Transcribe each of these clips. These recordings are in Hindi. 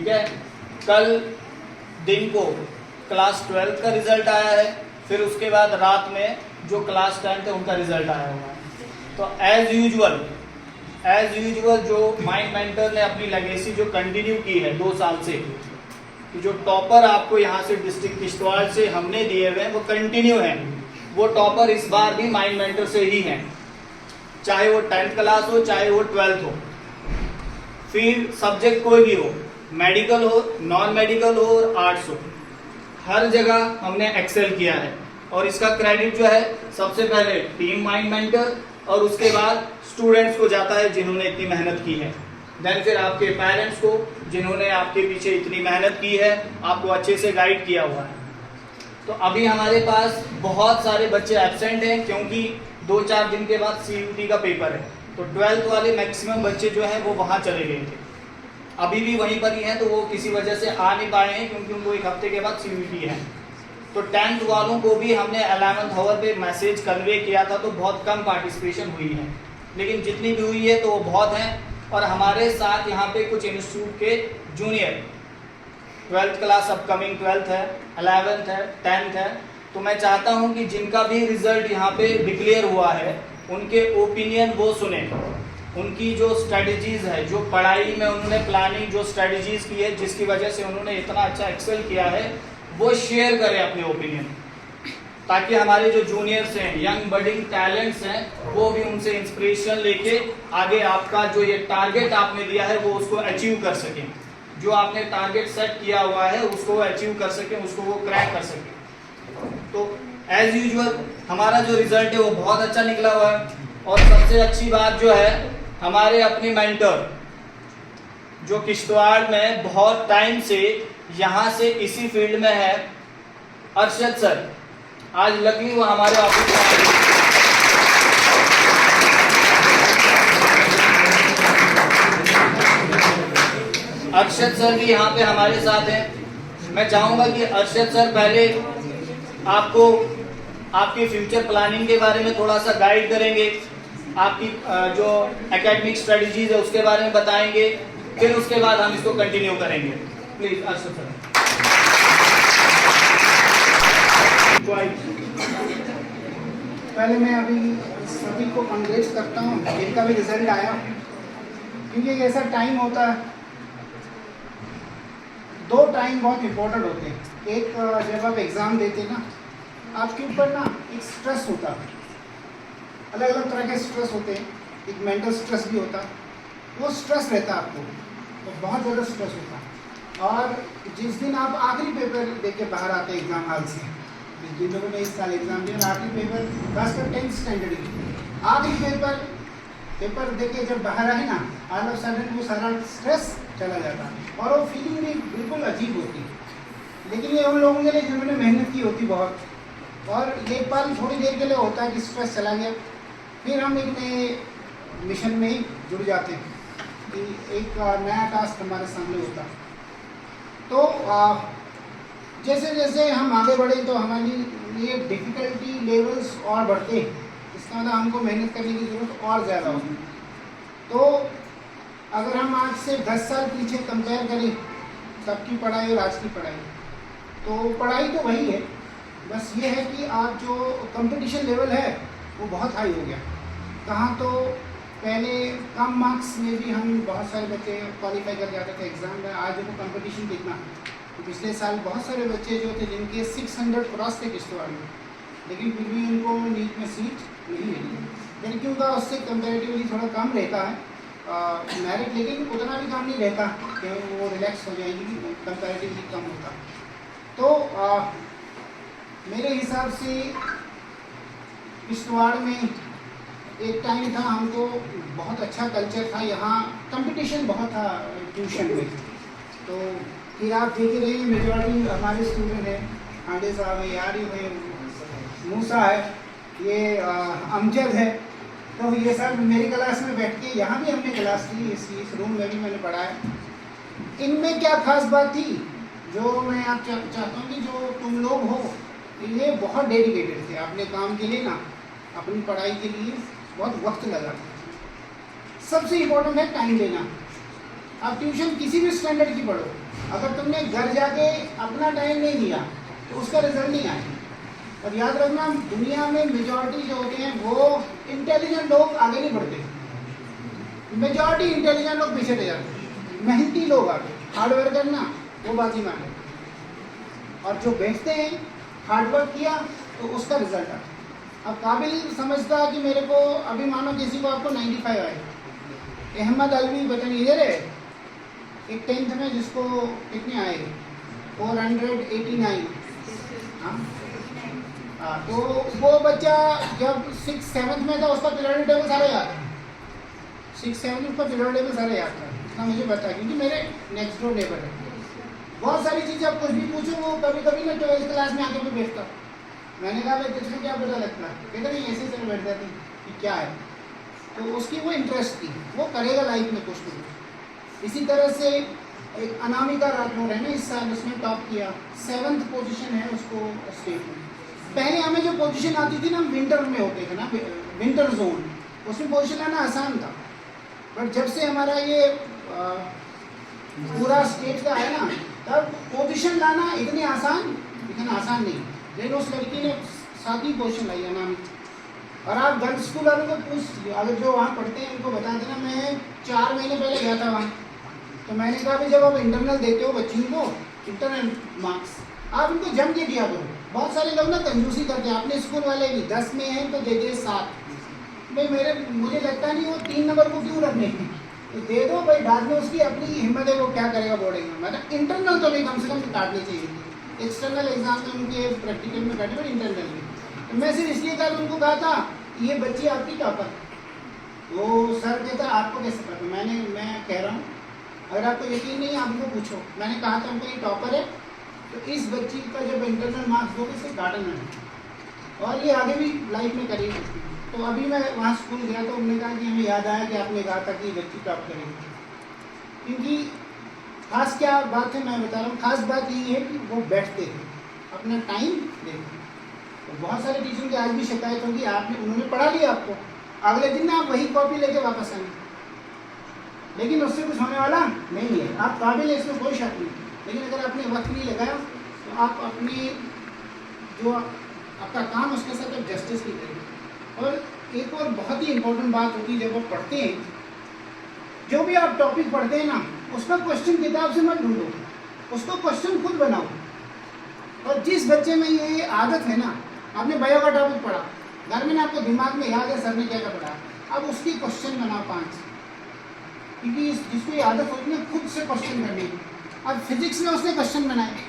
ठीक है। कल दिन को क्लास 12 का रिजल्ट आया है, फिर उसके बाद रात में जो क्लास 10 है उनका रिजल्ट आया हुआ है। तो एज यूजुअल जो माइंड मेंटर ने अपनी लेगेसी जो कंटिन्यू की है 2 साल से, कि जो टॉपर आपको यहाँ से डिस्ट्रिक्ट किश्तवाड़ से हमने दिए हुए हैं वो कंटिन्यू हैं। वो टॉपर इस बार भी माइंड मेंटर से ही हैं, चाहे वो 10th क्लास हो चाहे वो 12th हो, फिर सब्जेक्ट कोई भी हो, मेडिकल हो, नॉन मेडिकल हो और आर्ट्स हो, हर जगह हमने एक्सेल किया है। और इसका क्रेडिट जो है सबसे पहले टीम माइंड मेंटर और उसके बाद स्टूडेंट्स को जाता है जिन्होंने इतनी मेहनत की है, देन फिर आपके पेरेंट्स को जिन्होंने आपके पीछे इतनी मेहनत की है, आपको अच्छे से गाइड किया हुआ है। तो अभी हमारे पास बहुत सारे बच्चे एब्सेंट हैं क्योंकि 2-4 दिन के बाद CUT का पेपर है, तो 12th वाले मैक्सिमम बच्चे जो हैं वो वहाँ चले गए थे, अभी भी वहीं पर ही हैं, तो वो किसी वजह से आ नहीं पाए हैं क्योंकि उनको 1 हफ्ते के बाद CUT है। तो 10th वालों को भी हमने 11th आवर पे मैसेज कन्वे किया था, तो बहुत कम पार्टिसिपेशन हुई है, लेकिन जितनी भी हुई है तो वो बहुत हैं। और हमारे साथ यहाँ पे कुछ इंस्टीट्यूट के junior 12th class upcoming 12th है, 11th है, 10th है, तो मैं चाहता हूँ कि जिनका भी रिजल्ट यहाँ पे डिक्लेयर हुआ है उनके ओपिनियन वो सुने, उनकी जो स्ट्रेटजीज है, जो पढ़ाई में उन्होंने प्लानिंग जो स्ट्रेटजीज की है जिसकी वजह से उन्होंने इतना अच्छा एक्सेल किया है, वो शेयर करें अपने ओपिनियन, ताकि हमारे जो जूनियर्स हैं, यंग बडिंग टैलेंट्स हैं, वो भी उनसे इंस्पिरेशन लेके आगे आपका जो ये टारगेट आपने दिया है वो उसको अचीव कर सकें, जो आपने टारगेट सेट किया हुआ है उसको अचीव कर सकें, उसको वो क्रैक कर सकें। तो एज यूजुअल हमारा जो रिजल्ट है वो बहुत अच्छा निकला हुआ है। और सबसे अच्छी बात जो है, हमारे अपने मेंटर जो किश्तवाड़ में बहुत टाइम से यहाँ से इसी फील्ड में है, अरशद सर, आज लकी वो हमारे ऑफिस में आए। अरशद सर भी यहाँ पे हमारे साथ हैं। मैं चाहूँगा कि अरशद सर पहले आपको आपकी फ्यूचर प्लानिंग के बारे में थोड़ा सा गाइड करेंगे, आपकी जो एकेडमिक स्ट्रेटजीज है उसके बारे में बताएंगे, फिर उसके बाद हम इसको कंटिन्यू करेंगे। Please Arshad sir. पहले मैं अभी सभी को कांग्रेट करता हूँ जिनका भी रिजल्ट आया, क्योंकि एक ऐसा टाइम होता है, 2 टाइम बहुत इम्पोर्टेंट होते हैं। एक जब आप एग्ज़ाम देते हैं ना, आपके ऊपर ना एक स्ट्रेस होता है, अलग अलग तरह के स्ट्रेस होते हैं, एक मेंटल स्ट्रेस भी होता है, वो स्ट्रेस रहता है आपको, तो बहुत ज़्यादा स्ट्रेस होता है। और जिस दिन आप आखिरी पेपर दे के बाहर आते हैं एग्ज़ाम हॉल से, जिन लोगों ने इस साल एग्ज़ाम दिया आखिरी पेपर, खासकर 10th स्टैंडर्ड की आखिरी पेपर दे के जब बाहर आए ना, ऑल ऑफ सडन वो सारा स्ट्रेस चला जाता है और वो फीलिंग भी बिल्कुल अजीब होती है। लेकिन ये उन लोगों के लिए जिन्होंने मेहनत की होती बहुत, और एक बार थोड़ी देर के लिए होता है कि स्ट्रेस चला गया, फिर हम एक नए मिशन में ही जुड़ जाते हैं कि एक नया टास्क हमारे सामने होता है। तो जैसे जैसे हम आगे बढ़े तो हमारी ये डिफ़िकल्टी लेवल्स और बढ़ते हैं, इसका मतलब हमको मेहनत करने की ज़रूरत और ज़्यादा होगी। तो अगर हम आज से 10 साल पीछे कंपेयर करें तब की पढ़ाई और आज की पढ़ाई, तो पढ़ाई तो वही है, बस ये है कि आज जो कंपटीशन लेवल है वो बहुत हाई हो गया। कहाँ तो पहले कम मार्क्स में भी हम बहुत सारे बच्चे क्वालिफाई कर जाते थे एग्ज़ाम में, आज देखो कंपटीशन कितना। तो पिछले साल बहुत सारे बच्चे जो थे जिनके 600 क्रॉस थे किश्तवाड़ में, लेकिन फिर भी उनको नीट में सीट नहीं मिली। लड़कियों का उससे कंपेरेटिवली थोड़ा कम रहता है मेरिट, लेकिन उतना भी कम नहीं रहता कि वो रिलैक्स हो जाएगी, कंपेरेटिवली कम होता। तो मेरे हिसाब से किश्तवाड़ में एक टाइम था, हमको बहुत अच्छा कल्चर था, यहाँ कंपटीशन बहुत था ट्यूशन में। तो फिर आप देख ही रहे मेजॉरिटी हमारे स्टूडेंट हैं, आंडे साहब है, यारी है, मूसा है, ये अमजद है, तो ये सब मेरी क्लास में बैठ के, यहाँ भी हमने क्लास ली, इस रूम में भी मैंने पढ़ाया। इनमें क्या खास बात थी जो मैं आप चाहता हूँ कि जो तुम लोग हो, ये बहुत डेडिकेटेड थे अपने काम के लिए ना, अपनी पढ़ाई के लिए बहुत वक्त लगा। सबसे इम्पोर्टेंट है टाइम देना। आप ट्यूशन किसी भी स्टैंडर्ड की पढ़ो, अगर तुमने घर जाके अपना टाइम नहीं दिया तो उसका रिजल्ट नहीं आएगा। और याद रखना, दुनिया में मेजॉरिटी जो होते हैं वो इंटेलिजेंट लोग आगे नहीं बढ़ते, मेजॉरिटी इंटेलिजेंट लोग पीछे रह जाते हैं, मेहनती लोग आगे, हार्ड वर्क करना वो बाजी माने, और जो बैठते हैं हार्ड वर्क किया तो उसका रिजल्ट आता। अब काबिल समझता है कि मेरे को अभी मानो किसी को आपको 95 आए, अहमद अलवी बचन इधर है एक 10th में जिसको कितने आए 489। हाँ, तो वो बच्चा जब 6th 7th में था उसका पीरियड टेबल सारा याद था, 6th 7th उसका पीरियड टेबल सारा याद था, इतना मुझे पता है क्योंकि मेरे नेक्स्ट डोर नेबर है। बहुत सारी चीज़ें आप कुछ भी पूछो वो कभी कभी ना 12th क्लास में आके भी बैठता। मैंने कहा भाई तुझको क्या पता लगता, कहता नहीं ऐसे चल बैठ जाती कि क्या है, तो उसकी वो इंटरेस्ट थी, वो करेगा लाइफ में कुछ ना कुछ। इसी तरह से एक अनामिका राठौर है ना, इस साल उसने टॉप किया, 7th पोजीशन है उसको स्टेट में। पहले हमें जो पोजीशन आती थी ना, विंटर में होते थे ना, विंटर जोन, उसमें पोजीशन लाना आसान था, बट जब से हमारा ये पूरा स्टेट का है ना, तब पोजीशन लाना इतना आसान नहीं। लेकिन उस लड़की ने 7वीं पोजीशन लाई अनामिका। और आप गर्ल्स स्कूल वालों को पूछ, अगर जो वहाँ पढ़ते हैं उनको बता देना, मैं 4 महीने पहले गया था वहाँ, तो मैंने कहा भाई जब आप इंटरनल देते हो बच्चियों को इंटरनल मार्क्स, आप उनको जम के दिया करो। बहुत सारे लोग ना कंजूसी करते हैं, अपने स्कूल वाले भी 10 में हैं तो दे दे 7। भाई मुझे लगता नहीं वो 3 नंबर को क्यों रखने हैं, तो दे दो भाई, बाद में उसकी अपनी हिम्मत है, वो क्या करेगा बोर्ड एग्जाम। मतलब इंटरनल तो भी कम से कम काटने चाहिए, एक्सटर्नल एग्जाम में उनके प्रैक्टिकल में काटे, बट इंटरनल में तो मैं सिर्फ इसलिए कहा उनको कहा था ये बच्ची आपकी टॉपर, वो सर कहता आपको कैसे पता। मैं कह रहा हूँ अगर आपको यकीन नहीं है आप उनको पूछो, मैंने कहा था उनको ये टॉपर है, तो इस बच्ची का जब इंटरनल मार्क्स दोगे इसे गार्डन में, और ये आगे भी लाइफ में करेगी। तो अभी मैं वहाँ स्कूल गया तो उन्होंने कहा कि हमें याद आया कि आपने कहा था कि बच्ची टॉप करेगी, क्योंकि खास क्या बात है मैं बता रहा हूँ, खास बात ये है कि वो बैठते थे, अपना टाइम देते। तो बहुत सारे टीचरों की आज भी शिकायत होगी, उन्होंने पढ़ा लिया आपको, अगले दिन ना आप वही कॉपी लेके वापस आएंगे, लेकिन उससे कुछ होने वाला नहीं है। आप काबिल है, इसमें कोई शक नहीं, लेकिन अगर आपने वक्त नहीं लगाया तो आप अपनी जो आपका काम उसके साथ आप जस्टिस नहीं करेंगे। और एक और बहुत ही इम्पोर्टेंट बात होती है, जब आप पढ़ते हैं, जो भी आप टॉपिक पढ़ते हैं ना, उसका क्वेश्चन किताब से मत ढूंढो, उसको क्वेश्चन खुद बनाओ। और जिस बच्चे में ये आदत है ना, आपने बायो का टॉपिक पढ़ा, घर में ना आपको दिमाग में याद है सर ने क्या पढ़ा, अब उसकी क्वेश्चन बनाओ 5, क्योंकि जिसको ये आदत होती है खुद से क्वेश्चन करने की। अब फिजिक्स में उसने क्वेश्चन बनाए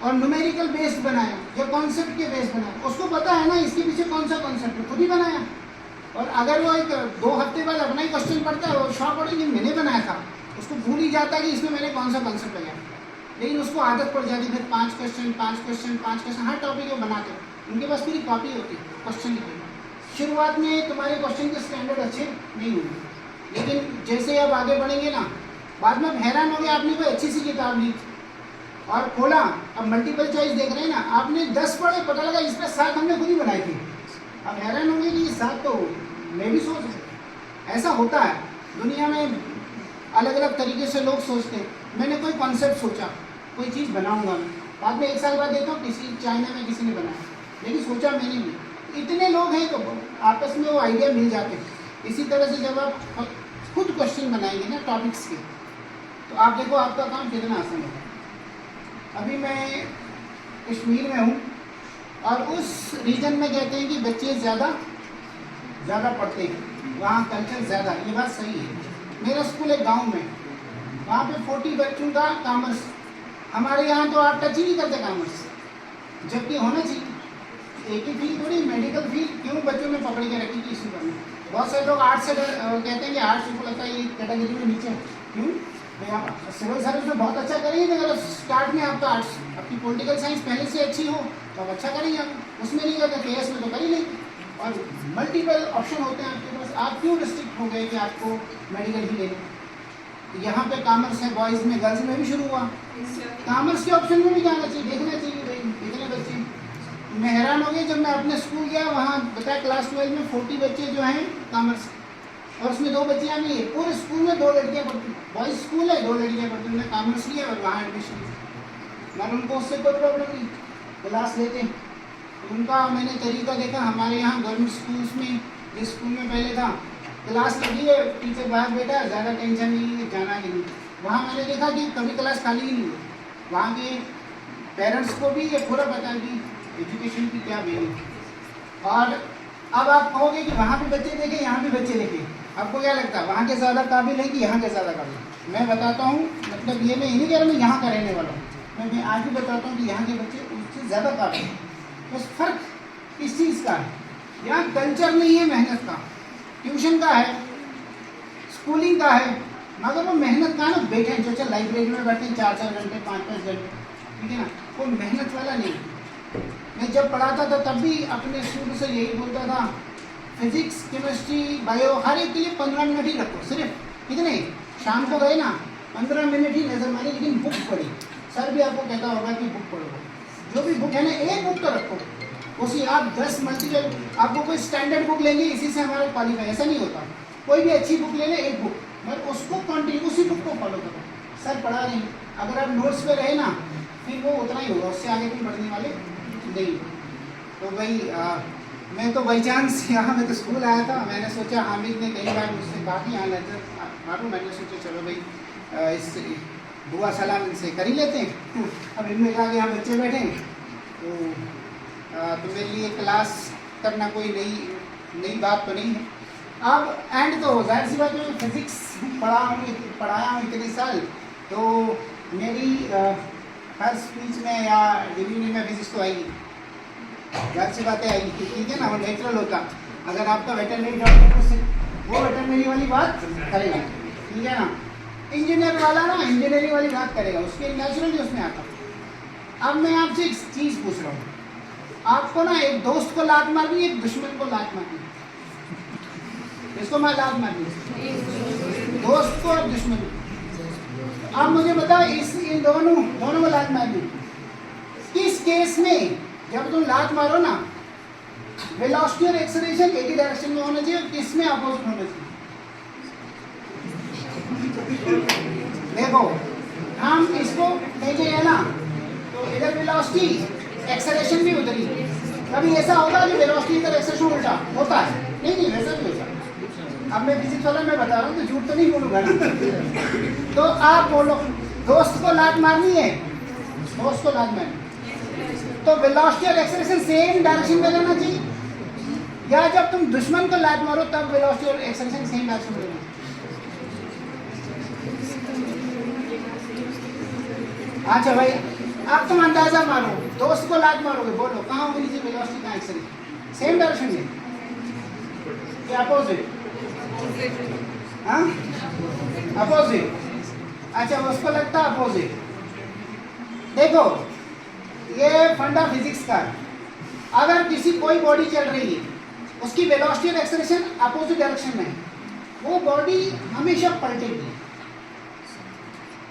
और न्यूमेरिकल बेस्ड बनाया, जो कॉन्सेप्ट के बेस्ड बनाया, उसको पता है ना इसके पीछे कौन सा कॉन्सेप्ट है, खुद ही बनाया। और अगर वो एक 2 हफ्ते बाद अपना ही क्वेश्चन पढ़ता है, वो शॉक होता है कि मैंने बनाया था, उसको भूल ही जाता है कि इसमें मैंने कौन सा कॉन्सेप्ट लगाया। लेकिन उसको आदत पड़ जाती है, फिर 5 क्वेश्चन हर टॉपिक को बनाते हो, उनके पास पूरी कॉपी होती है क्वेश्चन की। शुरुआत में तुम्हारे क्वेश्चन के स्टैंडर्ड अच्छे नहीं होंगे, लेकिन जैसे आप आगे बढ़ेंगे ना, बाद में हैरान हो गए, आपने कोई अच्छी सी किताब ली और खोला, अब मल्टीपल चॉइस देख रहे हैं ना, आपने 10 पढ़े, पता लगा इस पर 7 हमने खुद ही बनाई थी। अब हैरान होंगे कि 7 तो मैं भी सोच सकता। ऐसा होता है दुनिया में, अलग अलग तरीके से लोग सोचते हैं। मैंने कोई कॉन्सेप्ट सोचा, कोई चीज़ बनाऊंगा मैं, बाद में 1 साल बाद देखता हूँ किसी चाइना में किसी ने बनाया, लेकिन सोचा मैंने भी। इतने लोग हैं तो आपस में वो आइडिया मिल जाते हैं। इसी तरह से जब आप खुद क्वेश्चन बनाएंगे ना टॉपिक्स के, तो आप देखो आपका काम कितना आसान होगा। अभी मैं कश्मीर में हूँ और उस रीजन में कहते हैं कि बच्चे ज़्यादा पढ़ते हैं, वहाँ कल्चर ज़्यादा, ये बात सही है। मेरा स्कूल एक गांव में, वहाँ पे 40 बच्चों का कॉमर्स, हमारे यहाँ तो आप टच ही नहीं करते कॉमर्स, जबकि होना चाहिए। एक ही फील्ड थोड़ी, मेडिकल फील्ड क्यों बच्चों में पकड़ के रखी इसी पर। बहुत सारे लोग आर्ट्स से कहते हैं कि आर्ट्स को लगता है ये कैटेगरी में नीचे, क्यों आप सिविल सर्विस में बहुत अच्छा करेंगे, अगर स्टार्ट में आपका आर्ट्स, आपकी पॉलिटिकल साइंस पहले से अच्छी हो तो आप अच्छा करेंगे, आप उसमें नहीं करते, केएस में तो कर ही लेंगे। और मल्टीपल ऑप्शन होते हैं आपके पास, आप क्यों रिस्ट्रिक्ट हो गए कि आपको मेडिकल ही लेना। यहाँ पे कॉमर्स है, बॉयज़ में गर्ल्स में भी शुरू हुआ, कॉमर्स के ऑप्शन में भी जाना चाहिए, देखना चाहिए भाई कितने बच्चे। मैं हैरान हो गया जब मैं अपने स्कूल गया, वहाँ बताया क्लास 12 में 40 बच्चे जो हैं कॉमर्स, और उसमें 2 बच्चियाँ भी है। पूरे स्कूल में 2 लड़कियाँ पढ़ती, बॉयज स्कूल है, 2 लड़कियाँ पढ़ती, उन्होंने कॉमर्स लिया और वहाँ एडमिशन लिया। मैंने उनको उससे कोई प्रॉब्लम नहीं, क्लास लेते। उनका मैंने तरीका देखा, हमारे यहाँ गवर्नमेंट स्कूल्स में, जिस स्कूल में पहले था, क्लास लगी है, टीचर बाहर बैठा है, ज़्यादा टेंशन नहीं है, जाना कि नहीं। वहाँ मैंने देखा कि कभी क्लास खाली ही नहीं है। वहाँ के पेरेंट्स को भी ये पूरा पता है कि एजुकेशन की क्या वैल्यू। और अब आप कहोगे कि वहाँ भी बच्चे देखे, यहाँ भी बच्चे देखे, आपको क्या लगता है वहाँ के ज़्यादा काबिल है कि यहाँ के ज़्यादा काबिल? मैं बताता हूँ, मतलब ये मैं नहीं कह रहा मैं यहाँ का रहने वाला हूँ, मैं आज भी बताता हूँ कि यहाँ के बच्चे उससे ज़्यादा काबिल हैं। बस फर्क किस चीज़ का है? यहाँ कल्चर नहीं है मेहनत का, ट्यूशन का है, स्कूलिंग का है, मगर वो मेहनत का ना बैठे जो चल लाइब्रेरी में बैठे 4-4 घंटे 5-5 घंटे, ठीक है ना, वो मेहनत वाला नहीं। मैं जब पढ़ाता था तब भी अपने स्टूडेंट से यही बोलता था, फिजिक्स केमिस्ट्री बायो हर एक के लिए 15 मिनट ही रखो, सिर्फ कितने, शाम को गए ना 15 मिनट ही नजर मारी, लेकिन बुक पढ़ी। सर भी आपको कहता होगा कि बुक पढ़ो, जो भी बुक है ना एक बुक तो रखो, उसी आप 10 मल्टीपल, आपको कोई स्टैंडर्ड बुक लेंगे इसी से हमारा क्वालिफाई, ऐसा नहीं होता। कोई भी अच्छी बुक ले ले, एक बुक, मगर उसको कंटिन्यू उसी बुक को फॉलो करो। सर पढ़ा रहे हैं, अगर आप नोट्स पे रहे ना फिर वो उतना ही होगा, उससे आगे कोई बढ़ने वाले नहीं। तो भाई मैं तो बाई चांस यहाँ मैं तो स्कूल आया था, मैंने सोचा हामिद ने कई बार मुझसे कहा कि यहाँ नजर मारूँ, मैंने सोचा चलो भाई इस दुआ सलाम इनसे कर ही लेते हैं। अब इनमें आगे यहाँ बच्चे बैठे हैं तो मेरे लिए क्लास करना कोई नई बात तो नहीं है। अब एंड तो जाहिर सी बात है, फिजिक्स पढ़ाया हूँ इतने साल, तो मेरी हर स्पीच में या डिग्री में फिजिक्स तो आई, जाहिर सी बातें आई, ठीक है ना, वो नेचुरल होता। अगर आपका वेटरनरी डॉक्टर वो वेटरनरी वाली बात करेगा, ठीक है ना, इंजीनियर वाला ना इंजीनियरिंग वाली बात करेगा, उसके नेचुरली उसमें आता। अब मैं आपसे एक चीज़ पूछ रहा हूँ, आपको ना एक दोस्त को लात मारनी, एक दुश्मन को लात मारनी, इसको मैं लात मारनी, दोस्त को और दुश्मन को। आप मुझे बताओ इन दोनों को लात मारनी, किस केस में जब तुम लात मारो ना वेलोसिटी और एक्सेलरेशन एक ही डायरेक्शन में होना चाहिए, किस में अपोजिट होना चाहिए? देखो हम इसको लेके है ना, तो इधर वेलोसिटी एक्सेलरेशन भी उधर ही, कभी ऐसा होगा कि वेलोसिटी इधर एक्सेलरेशन उल्टा होता है? नहीं वैसा भी होता। अब मैं फिजिक्स वाला मैं बता रहा हूँ तो झूठ तो नहीं बोलूँगा ना। तो आप बोलो दोस्त को लात मारनी है, दोस्त को लात मारनी, तो वेलोसिटी और एक्सेलरेशन सेम डायरेक्शन में रहना चाहिए, या जब तुम दुश्मन को लात मारो तब वेलोसिटी और एक्सेलरेशन सेम डायरेक्शन में रहना चाहिए? अच्छा भाई अब तुम अंदाजा मारो, दोस्त को लात मारोगे, बोलो कहाँ होगी नीचे वेलोसिटी, कहाँ एक्सेलरेशन? सेम डायरेक्शन में या अपोजिट? हाँ अपोजिट। अच्छा उसको लगता है अपोजिट। देखो ये फंडा फिजिक्स का, अगर किसी कोई बॉडी चल रही है उसकी वेलोसिटी और एक्सेलरेशन अपोजिट डायरेक्शन में है, वो बॉडी हमेशा पलटेगी,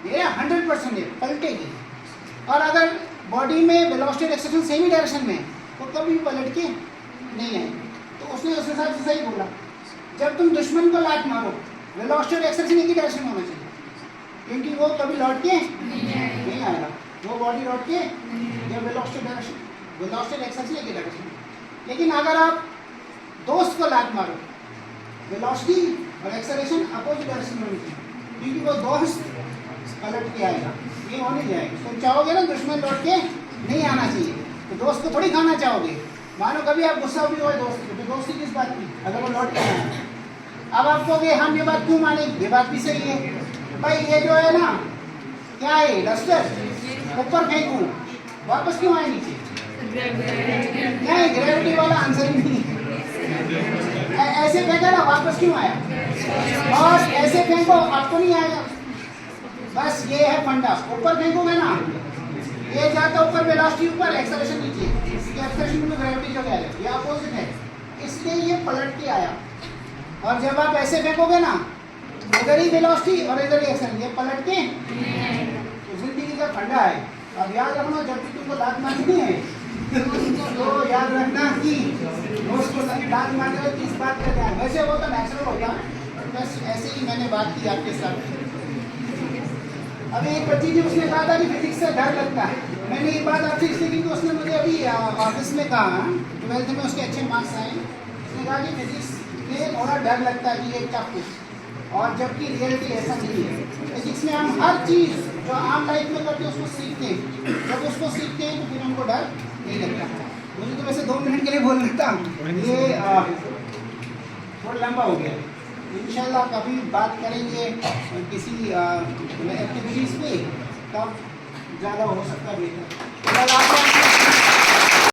ये 100% है, पलटेगी। और अगर बॉडी में वेलोसिटी और एक्सेलरेशन सेम ही डायरेक्शन में है वो कभी पलट के नहीं आए। तो उसने उस हिसाब से सही बोला, जब तुम दुश्मन को लात मारो वेलोसिटी और एक्सेलरेशन एक ही डायरेक्शन में होना चाहिए, क्योंकि वो कभी लौट के नहीं आएगा, वो बॉडी लौट के जब वेलोसिटी और एक्सेलरेशन एक ही डायरेक्शन। लेकिन अगर आप दोस्त को लात मारो वेलोसिटी और एक्सेलरेशन अपोजिट डायरेक्शन में होनी चाहिए, क्योंकि वो दोस्त पलट के आएगा, ये होने जाएगा। तो चाहोगे ना दुश्मन लौट के नहीं आना चाहिए, तो दोस्त को थोड़ी खाना चाहोगे। मानो कभी आप गुस्सा भी हो दोस्त को, तो दोस्ती किस बात की अगर वो लौट के आए। अब आप कहोगे हम ये बात क्यों माने, ये बात भी सही है भाई, ये जो है ना क्या है डस्टर, ऊपर फेंकूं वापस क्यों आए नीचे? नहीं ग्रेविटी वाला आंसर ही नहीं है। ऐसे फेंका ना वापस क्यों आया, और ऐसे फेंको आपको नहीं आएगा। बस ये है फंडा, ऊपर फेंकोगे ना ये जाता ऊपर, वेलोसिटी ऊपर, एक्सेलरेशन नीचे, एक्सेलरेशन में ग्रेविटी जो है ये अपोजिट है, इसलिए ये पलट के आया। और जब आप ऐसे फेंकोगे ना इधर ही वेलोसिटी और इधर ही एक्सेलरेशन, ये पलट के तो जिंदगी का फंडा है। अब याद रखना जब भी तुमको लात मारनी है तो याद रखना कि दोस्त को लात मारने में किस बात का ध्यान, वैसे वो तो नेचुरल होता है बस ऐसे ही मैंने बात की आपके साथ। अभी एक बच्ची जी उसने कहा था कि फिजिक्स से डर लगता है। मैंने ये बात आपसे इसलिए की कि उसने मुझे अभी ऑफिस में कहा, 12th में उसके अच्छे मार्क्स आए, उसने कहा कि फिजिक्स में थोड़ा डर लगता है कि ये टफ है, और जबकि रियलिटी ऐसा नहीं है। फिजिक्स में हम हर चीज़ जो आम लाइफ में करते हैं उसको सीखते हैं, जब उसको सीखते हैं तो फिर हमको डर नहीं लगता। मुझे तो वैसे 2 मिनट के लिए बोलना था, ये थोड़ा लंबा हो गया। इंशाल्लाह कभी बात करेंगे किसी एक्टिविटीज़ पे, तब ज़्यादा हो सकता है बेहतर।